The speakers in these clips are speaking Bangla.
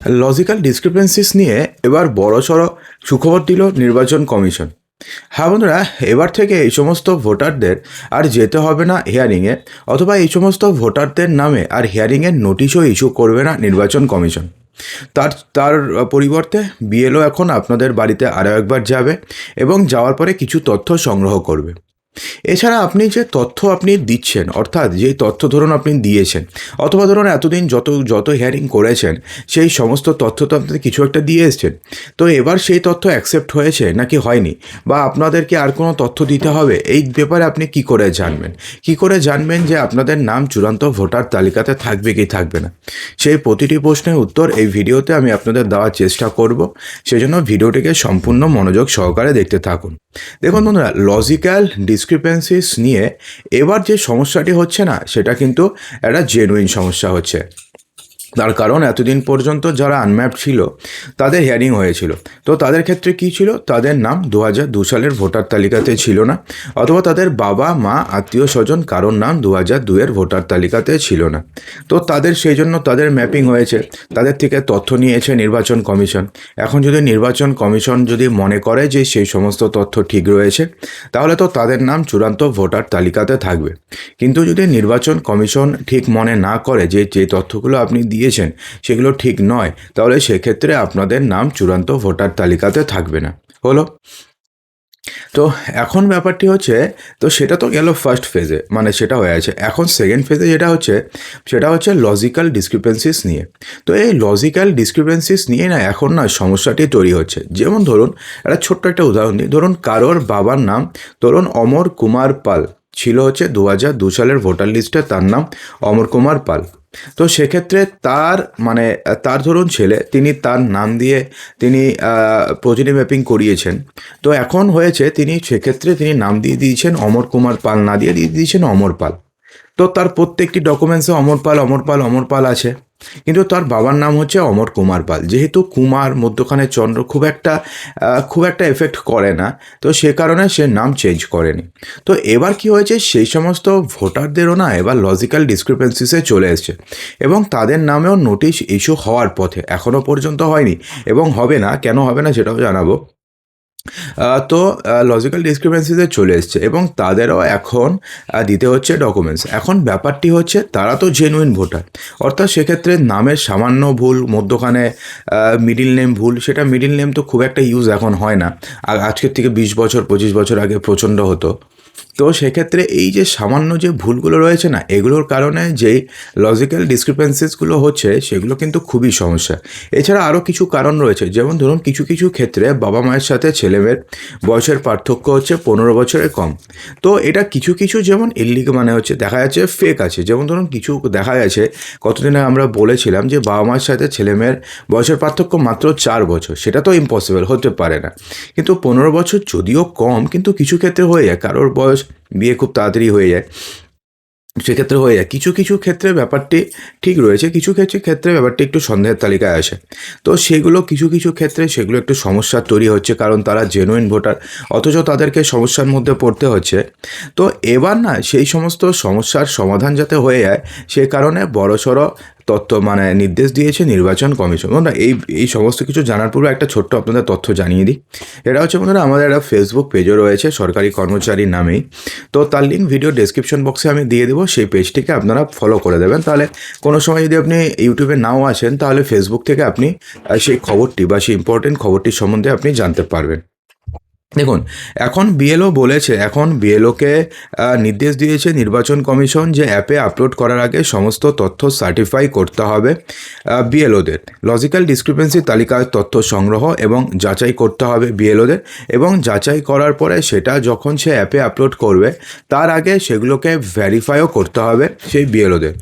লজিক্যাল ডিসক্রিপেন্সিস নিয়ে এবার বড়সড় সুখবর দিল নির্বাচন কমিশন। হ্যাঁ বন্ধুরা, এবার থেকে এই সমস্ত ভোটারদের আর যেতে হবে না হিয়ারিংয়ে, অথবা এই সমস্ত ভোটারদের নামে আর হিয়ারিংয়ের নোটিশও ইস্যু করবে না নির্বাচন কমিশন। তার তার পরিবর্তে বিএলও এখন আপনাদের বাড়িতে আরও একবার যাবে এবং যাওয়ার পরে কিছু তথ্য সংগ্রহ করবে। এছাড়া আপনি যে তথ্য আপনি দিচ্ছেন, অর্থাৎ যেই তথ্য ধরুন আপনি দিয়েছেন, অথবা ধরুন এতদিন যত যত হিয়ারিং করেছেন সেই সমস্ত তথ্য তো আপনাদের কিছু একটা দিয়ে এসছেন। তো এবার সেই তথ্য অ্যাকসেপ্ট হয়েছে নাকি হয়নি, বা আপনাদেরকে আর কোনো তথ্য দিতে হবে, এই ব্যাপারে আপনি কি করে জানবেন? কি করে জানবেন যে আপনাদের নাম চূড়ান্ত ভোটার তালিকাতে থাকবে কি থাকবে না? সেই প্রতিটি প্রশ্নের উত্তর এই ভিডিওতে আমি আপনাদের দেওয়ার চেষ্টা করব। সেজন্য ভিডিওটিকে সম্পূর্ণ মনোযোগ সহকারে দেখতে থাকুন। দেখুন বন্ধুরা, লজিক্যাল ডিসক্রিপেন্সিস নিয়ে এবার যে সমস্যাটি হচ্ছে না, সেটা কিন্তু একটা জেনুইন সমস্যা হচ্ছে। তার কারণ এতদিন পর্যন্ত যারা আনম্যাপড ছিল তাদের হিয়ারিং হয়েছিল, তো তাদের ক্ষেত্রে কী ছিল, তাদের নাম 2002 সালের ভোটার তালিকাতে ছিল না, অথবা তাদের বাবা মা আত্মীয় স্বজন কারোর নাম 2002-এর ভোটার তালিকাতে ছিল না। তো তাদের সেই জন্য তাদের ম্যাপিং হয়েছে, তাদের থেকে তথ্য নিয়েছে নির্বাচন কমিশন। এখন যদি নির্বাচন কমিশন যদি মনে করে যে সেই সমস্ত তথ্য ঠিক রয়েছে, তাহলে তো তাদের নাম চূড়ান্ত ভোটার তালিকাতে থাকবে। কিন্তু যদি নির্বাচন কমিশন ঠিক মনে না করে যে যে তথ্যগুলো আপনি দিয়েছেন সেগুলো ঠিক নয়, তাহলে সেক্ষেত্রে আপনাদের নাম চূড়ান্ত ভোটার তালিকাতে থাকবে না। হলো? তো এখন ব্যাপারটি হচ্ছে, তো সেটা তো গেল ফার্স্ট ফেজে, মানে সেটা হয়ে আছে। এখন সেকেন্ড ফেজে যেটা হচ্ছে, সেটা হচ্ছে লজিক্যাল ডিসক্রিপেন্সিস নিয়ে। তো এই লজিক্যাল ডিসক্রিপেন্সিস নিয়ে না এখন না সমস্যাটি তৈরি হচ্ছে। যেমন ধরুন, একটা ছোট্ট একটা উদাহরণ দিই। ধরুন কারোর বাবার নাম ধরুন অমর কুমার পাল ছিল, হচ্ছে 2002 সালের ভোটার লিস্টে তার নাম অমর কুমার পাল। তো সেক্ষেত্রে তার মানে তার ধরুন ছেলে, তিনি তার নাম দিয়ে তিনি প্রোজেনি ম্যাপিং করিয়েছেন। তো এখন হয়েছে, তিনি সেক্ষেত্রে তিনি নাম দিয়ে দিয়েছেন অমর কুমার পাল, না দিয়ে দিয়ে দিয়েছেন অমর পাল। তো তার প্রত্যেকটি ডকুমেন্টসে অমর পাল অমর পাল অমর পাল আছে, কিন্তু তার বাবার নাম হচ্ছে অমর কুমার পাল। যেহেতু কুমার মধ্যখানে চন্দ্র খুব একটা এফেক্ট করে না, তো সে কারণে সে নাম চেঞ্জ করেনি। তো এবার কি হয়েছে, সেই সমস্ত ভোটারদেরও না এবার লজিক্যাল ডিসক্রিপেন্সিসে চলে এসছে, এবং তাদের নামেও নোটিশ ইস্যু হওয়ার পথে, এখনও পর্যন্ত হয়নি এবং হবে না। কেন হবে না সেটাও জানাবো। তো লজিক্যাল ডিসক্রিপেন্সিতে চলে এসছে এবং তাদেরও এখন দিতে হচ্ছে ডকুমেন্টস। এখন ব্যাপারটি হচ্ছে, তারা তো জেনুইন ভোটার, অর্থাৎ সেক্ষেত্রে নামের সামান্য ভুল, মধ্যখানে মিডিল নেম ভুল, সেটা মিডিল নেম তো খুব একটা ইউজ এখন হয় না। আজকের থেকে 20 বছর 25 বছর আগে প্রচণ্ড হতো। তো সেক্ষেত্রে এই যে সামান্য যে ভুলগুলো রয়েছে না, এগুলোর কারণে যেই লজিক্যাল ডিসক্রিপেন্সিসগুলো হচ্ছে, সেগুলো কিন্তু খুবই সমস্যা। এছাড়া আরও কিছু কারণ রয়েছে। যেমন ধরুন, কিছু কিছু ক্ষেত্রে বাবা মায়ের সাথে ছেলেমেয়ের বয়সের পার্থক্য হচ্ছে 15 বছরের কম। তো এটা কিছু কিছু যেমন ইল্লিগাল, মানে হচ্ছে দেখা যাচ্ছে ফেক আছে। যেমন ধরুন, কিছু দেখা গেছে, কতদিনে আমরা বলেছিলাম যে বাবা মায়ের সাথে ছেলেমেয়ের বয়সের পার্থক্য মাত্র 4 বছর, সেটা তো ইম্পসিবল, হতে পারে না। কিন্তু 15 বছর যদিও কম, কিন্তু কিছু ক্ষেত্রে হয়ে যায়, কারোর বয়স বিয়ে খুব তাড়াতাড়ি হয়ে যায়, সেক্ষেত্রে হয়ে যায়। কিছু কিছু ক্ষেত্রে ব্যাপারটি ঠিক রয়েছে, কিছু কিছু ক্ষেত্রে ব্যাপারটি একটু সন্দেহের তালিকায় আসে। তো সেগুলো কিছু কিছু ক্ষেত্রে সেগুলো একটু সমস্যা তৈরি হচ্ছে, কারণ তারা জেনুইন ভোটার, অথচ তাদেরকে সমস্যার মধ্যে পড়তে হচ্ছে। তো এবার না সেই সমস্ত সমস্যার সমাধান যাতে হয়ে যায়, সে কারণে বড়সড় তথ্য মানে নির্দেশ দিয়েছে নির্বাচন কমিশন। বন্ধুরা, এই সমস্ত কিছু জানার পূর্বে একটা ছোট্ট আপনাদের তথ্য জানিয়ে দিই। এটা হচ্ছে বন্ধুরা, আমাদের একটা ফেসবুক পেজও রয়েছে সরকারি কর্মচারীর নামেই। তো তার লিঙ্ক ভিডিও ডেসক্রিপশন বক্সে আমি দিয়ে দেবো, সেই পেজটিকে আপনারা ফলো করে দেবেন। তাহলে কোনো সময় যদি আপনি ইউটিউবে নাও আসেন, তাহলে ফেসবুক থেকে আপনি সেই খবরটি বা সেই ইম্পর্টেন্ট খবরটি সম্বন্ধে আপনি জানতে পারবেন। দেখুন, এখন বিএলও বলেছে, এখন বিএলওকে নির্দেশ দিয়েছে নির্বাচন কমিশন যে অ্যাপে আপলোড করার আগে সমস্ত তথ্য সার্টিফাই করতে হবে বিএলওদের। লজিক্যাল ডিসক্রিপেন্সি তালিকার তথ্য সংগ্রহ এবং যাচাই করতে হবে বিএলওদের, এবং যাচাই করার পরে সেটা যখন সে অ্যাপে আপলোড করবে, তার আগে সেগুলোকে ভেরিফাইও করতে হবে সেই বিএলওদের।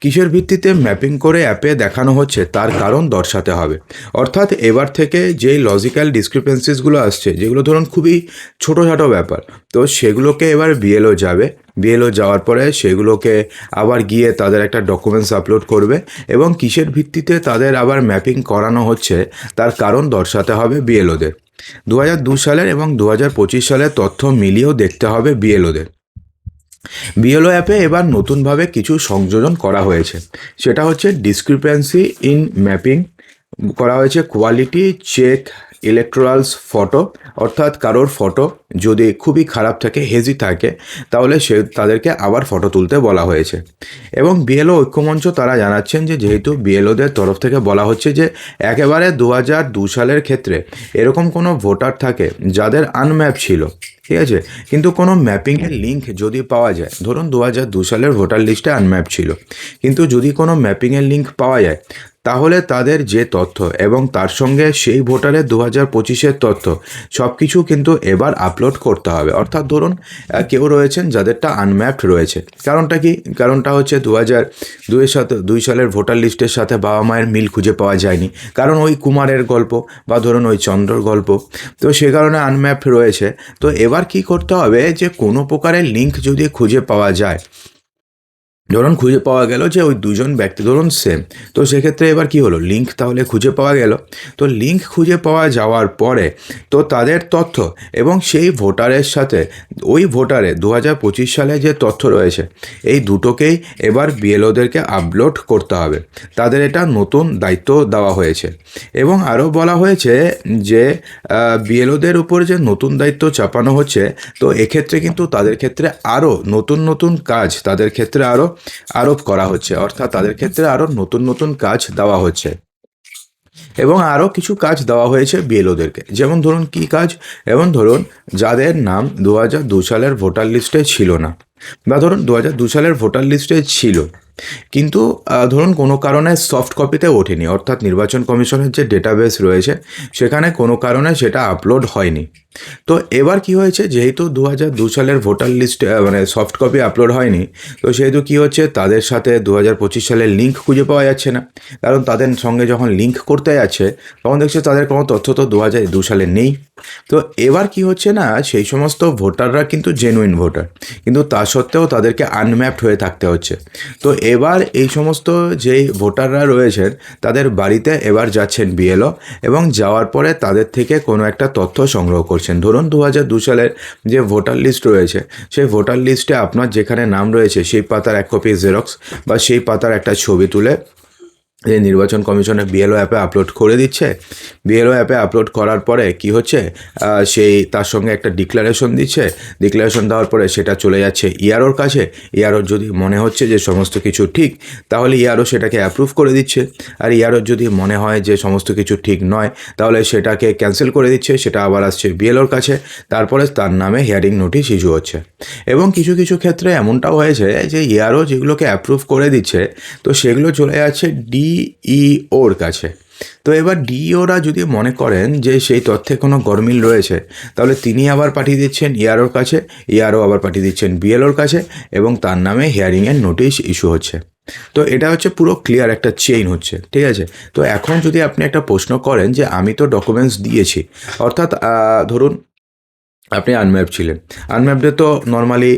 কিসের ভিত্তিতে ম্যাপিং করে অ্যাপে দেখানো হচ্ছে তার কারণ দর্শাতে হবে। অর্থাৎ এবার থেকে যেই লজিক্যাল ডিসক্রিপেন্সিসগুলো আসছে, যেগুলো ধরুন খুবই ছোটোখাটো ব্যাপার, তো সেগুলোকে এবার বিএলও যাবে। বিএলও যাওয়ার পরে সেগুলোকে আবার গিয়ে তাদের একটা ডকুমেন্টস আপলোড করবে, এবং কিসের ভিত্তিতে তাদের আবার ম্যাপিং করানো হচ্ছে তার কারণ দর্শাতে হবে বিএলওদের। 2002 সালের এবং 2025 সালের তথ্য মিলিয়েও দেখতে হবে বিএলওদের। বিএলও অ্যাপে এবার নতুনভাবে কিছু সংযোজন করা হয়েছে, সেটা হচ্ছে ডিসক্রিপেন্সি ইন ম্যাপিং করা হয়েছে কোয়ালিটি চেক ইলেকট্রালস ফটো, অর্থাৎ কারোর ফটো যদি খুবই খারাপ থাকে, হেজি থাকে, তাহলে তাদেরকে আবার ফটো তুলতে বলা হয়েছে। এবং বিএলও ঐক্যমঞ্চ তারা জানাচ্ছেন যে যেহেতু বিএলওদের তরফ থেকে বলা হচ্ছে যে একেবারে 2002 সালের ক্ষেত্রে এরকম কোনো ভোটার থাকে যাদের আনম্যাপ ছিল, ঠিক আছে, কিন্তু কোনো ম্যাপিংয়ের লিঙ্ক যদি পাওয়া যায়, ধরুন 2002 সালের ভোটার লিস্টে আনম্যাপ ছিল, কিন্তু যদি কোনো ম্যাপিংয়ের লিঙ্ক পাওয়া যায়, তাহলে তাদের যে তথ্য এবং তার সঙ্গে সেই ভোটারের 2025-এর তথ্য সব কিছু কিন্তু এবার আপলোড করতে হবে। অর্থাৎ ধরুন কেউ রয়েছেন যাদেরটা আনম্যাপড রয়েছে, কারণটা কি? কারণটা হচ্ছে 2002 সালের ভোটার লিস্টের সাথে বাবা মায়ের মিল খুঁজে পাওয়া যায়নি, কারণ ওই কুমারের গল্প বা ধরুন ওই চন্দ্রর গল্প, তো সে কারণে আনম্যাপড রয়েছে। তো এবার কি করতে হবে, যে কোনো প্রকারের লিঙ্ক যদি খুঁজে পাওয়া যায়, ধরুন খুঁজে পাওয়া গেল যে ওই দুজন ব্যক্তি ধরুন সেম, তো সেক্ষেত্রে এবার কি হলো, লিঙ্ক তাহলে খুঁজে পাওয়া গেল। তো লিঙ্ক খুঁজে পাওয়া যাওয়ার পরে তো তাদের তথ্য এবং সেই ভোটারের সাথে ওই ভোটারে 2025 সালে যে তথ্য রয়েছে, এই দুটোকেই এবার বিএলওদেরকে আপলোড করতে হবে। তাদের এটা নতুন দায়িত্ব দেওয়া হয়েছে। এবং আরও বলা হয়েছে যে বিএলওদের উপর যে নতুন দায়িত্ব চাপানো হচ্ছে, তো এক্ষেত্রে কিন্তু তাদের ক্ষেত্রে আরও নতুন নতুন কাজ তাদের ক্ষেত্রে আরও আরোপ করা হচ্ছে, অর্থাৎ তাদের ক্ষেত্রে আরও নতুন নতুন কাজ দেওয়া হচ্ছে। এবং আরও কিছু কাজ দেওয়া হয়েছে বিএলওদেরকে, যেমন ধরুন কী কাজ, যেমন ধরুন যাদের নাম 2002 সালের ভোটার লিস্টে ছিল না, বা ধরুন 2002 সালের ভোটার লিস্টে ছিল কিন্তু ধরুন কোনো কারণে সফট কপিতে ওঠেনি, অর্থাৎ নির্বাচন কমিশনের যে ডেটাবেস রয়েছে সেখানে কোনো কারণে সেটা আপলোড হয়নি। তো এবার কি হয়েছে, যেহেতু 2002 সালের ভোটার লিস্ট মানে সফট কপি আপলোড হয়নি, তো সেহেতু কী হচ্ছে, তাদের সাথে 2025 সালের লিঙ্ক খুঁজে পাওয়া যাচ্ছে না, কারণ তাদের সঙ্গে যখন লিঙ্ক করতে যাচ্ছে তখন দেখছে তাদের কোনো তথ্য তো 2002 সালে নেই। তো এবার কি হচ্ছে না, সেই সমস্ত ভোটাররা কিন্তু জেনুইন ভোটার, কিন্তু তা সত্ত্বেও তাদেরকে আনম্যাপড হয়ে থাকতে হচ্ছে। তো এবার এই সমস্ত যেই ভোটাররা রয়েছেন তাদের বাড়িতে এবার যাচ্ছেন বিএলও, এবং যাওয়ার পরে তাদের থেকে কোনো একটা তথ্য সংগ্রহ করছেন। ধরুন 2002 সালের যে ভোটার লিস্ট রয়েছে, সেই ভোটার লিস্টে আপনার যেখানে নাম রয়েছে সেই পাতার এক কপি জেরক্স বা সেই পাতার একটা ছবি তুলে যে নির্বাচন কমিশনের বিএলও অ্যাপে আপলোড করে দিচ্ছে। বিএলও অ্যাপে আপলোড করার পরে কি হচ্ছে, সেই তার সঙ্গে একটা ডিক্লারেশন দিচ্ছে, ডিক্লারেশন দেওয়ার পরে সেটা চলে যাচ্ছে ইআরওর কাছে। ইআরওর যদি মনে হচ্ছে যে সমস্ত কিছু ঠিক, তাহলে ইআরও সেটাকে অ্যাপ্রুভ করে দিচ্ছে, আর ইআরওর যদি মনে হয় যে সমস্ত কিছু ঠিক নয়, তাহলে সেটাকে ক্যান্সেল করে দিচ্ছে, সেটা আবার আসছে বিএলওর কাছে, তারপরে তার নামে হিয়ারিং নোটিশ ইস্যু হচ্ছে। এবং কিছু কিছু ক্ষেত্রে এমনটাও হয়েছে যে ইআরও যেগুলোকে অ্যাপ্রুভ করে দিচ্ছে, তো সেগুলো চলে যাচ্ছে ডিইওর কাছে। তো এবার ডিইওরা যদি মনে করেন যে সেই তথ্যে কোনো গরমিল রয়েছে, তাহলে তিনি আবার পাঠিয়ে দিচ্ছেন ইআরওর কাছে, ইআরও আবার পাঠিয়ে দিচ্ছেন বিএলওর কাছে, এবং তার নামে হিয়ারিংয়ের নোটিশ ইস্যু হচ্ছে। তো এটা হচ্ছে পুরো ক্লিয়ার একটা চেইন হচ্ছে, ঠিক আছে। তো এখন যদি আপনি একটা প্রশ্ন করেন যে আমি তো ডকুমেন্টস দিয়েছি, অর্থাৎ ধরুন আপনি আনম্যাপড ছিলেন, আনম্যাপডে তো নর্মালি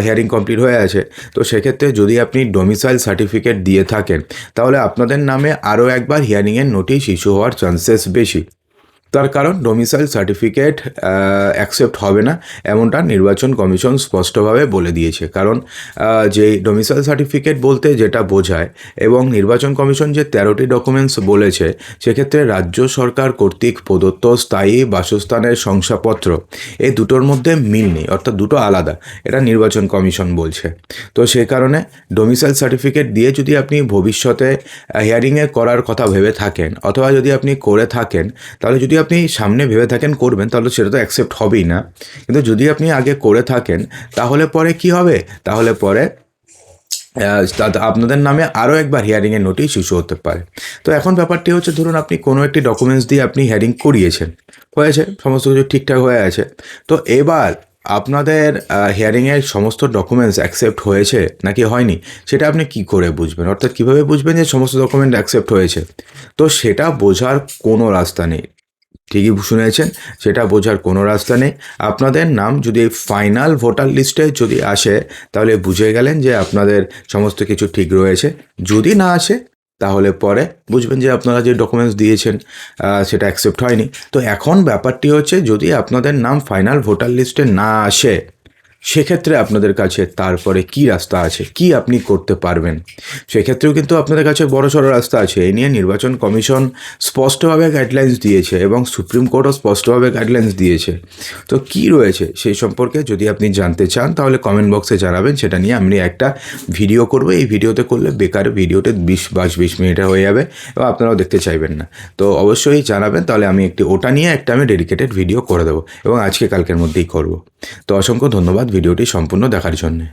হিয়ারিং কমপ্লিট হয়ে আছে, তো সেক্ষেত্রে যদি আপনি ডোমিসাইল সার্টিফিকেট দিয়ে থাকেন, তাহলে আপনাদের নামে আরও একবার হিয়ারিংয়ের নোটিশ ইস্যু হওয়ার চান্সেস বেশি। তার কারণ ডোমিসাইল সার্টিফিকেট অ্যাকসেপ্ট হবে না, এমনটা নির্বাচন কমিশন স্পষ্টভাবে বলে দিয়েছে। কারণ যে ডোমিসাইল সার্টিফিকেট বলতে যেটা বোঝায়, এবং নির্বাচন কমিশন যে 13টি ডকুমেন্টস বলেছে, সেক্ষেত্রে রাজ্য সরকার কর্তৃক প্রদত্ত স্থায়ী বাসস্থানের শংসাপত্র, এই দুটোর মধ্যে মিল নেই, অর্থাৎ দুটো আলাদা, এটা নির্বাচন কমিশন বলছে। তো সে কারণে ডোমিসাইল সার্টিফিকেট দিয়ে যদি আপনি ভবিষ্যতে হিয়ারিংয়ে করার কথা ভেবে থাকেন, অথবা যদি আপনি করে থাকেন, তাহলে যদি আপনি সামনে ভেবে থাকেন করবেন, তাহলে সেটা তো অ্যাকসেপ্ট হবেই না। কিন্তু যদি আপনি আগে করে থাকেন, তাহলে পরে কি হবে, তাহলে পরে আপনাদের নামে আরও একবার হিয়ারিংয়ের নোটিশ ইস্যু হতে পারে। তো এখন ব্যাপারটি হচ্ছে, ধরুন আপনি কোনো একটি ডকুমেন্টস দিয়ে আপনি হিয়ারিং করিয়েছেন, হয়েছে, সমস্ত কিছু ঠিকঠাক হয়ে আছে, তো এবার আপনাদের হিয়ারিংয়ের সমস্ত ডকুমেন্টস অ্যাকসেপ্ট হয়েছে নাকি হয়নি, সেটা আপনি কি করে বুঝবেন, অর্থাৎ কীভাবে বুঝবেন যে সমস্ত ডকুমেন্ট অ্যাকসেপ্ট হয়েছে? তো সেটা বোঝার কোনো রাস্তা নেই, ঠিকই শুনেছেন, সেটা বোঝার কোনো রাস্তা নেই। আপনাদের নাম যদি ফাইনাল ভোটার লিস্টে যদি আসে, তাহলে বুঝে গেলেন যে আপনাদের সমস্ত কিছু ঠিক রয়েছে। যদি না আসে, তাহলে পরে বুঝবেন যে আপনারা যে ডকুমেন্টস দিয়েছেন সেটা অ্যাকসেপ্ট হয়নি। তো এখন ব্যাপারটি হচ্ছে, যদি আপনাদের নাম ফাইনাল ভোটার লিস্টে না আসে, সেক্ষেত্রে আপনাদের কাছে তারপরে কি রাস্তা আছে, কি আপনি করতে পারবেন, সেক্ষেত্রেও কিন্তু আপনাদের কাছে বড়সড় রাস্তা আছে। এই নিয়ে নির্বাচন কমিশন স্পষ্টভাবে গাইডলাইন্স দিয়েছে এবং সুপ্রিম কোর্টও স্পষ্টভাবে গাইডলাইন্স দিয়েছে। তো কি রয়েছে সেই সম্পর্কে যদি আপনি জানতে চান তাহলে কমেন্ট বক্সে জানাবেন, সেটা নিয়ে আমি একটা ভিডিও করব। এই ভিডিওতে করলে বেকার ভিডিওতে 20 মিনিটের হয়ে যাবে এবং আপনারাও দেখতে চাইবেন না। তো অবশ্যই জানাবেন, তাহলে আমি ওটা নিয়ে আমি ডেডিকেটেড ভিডিও করে দেবো এবং আজকে কালকের মধ্যেই করব। তো অসংখ্য ধন্যবাদ ভিডিওটি সম্পূর্ণ দেখার জন্যে।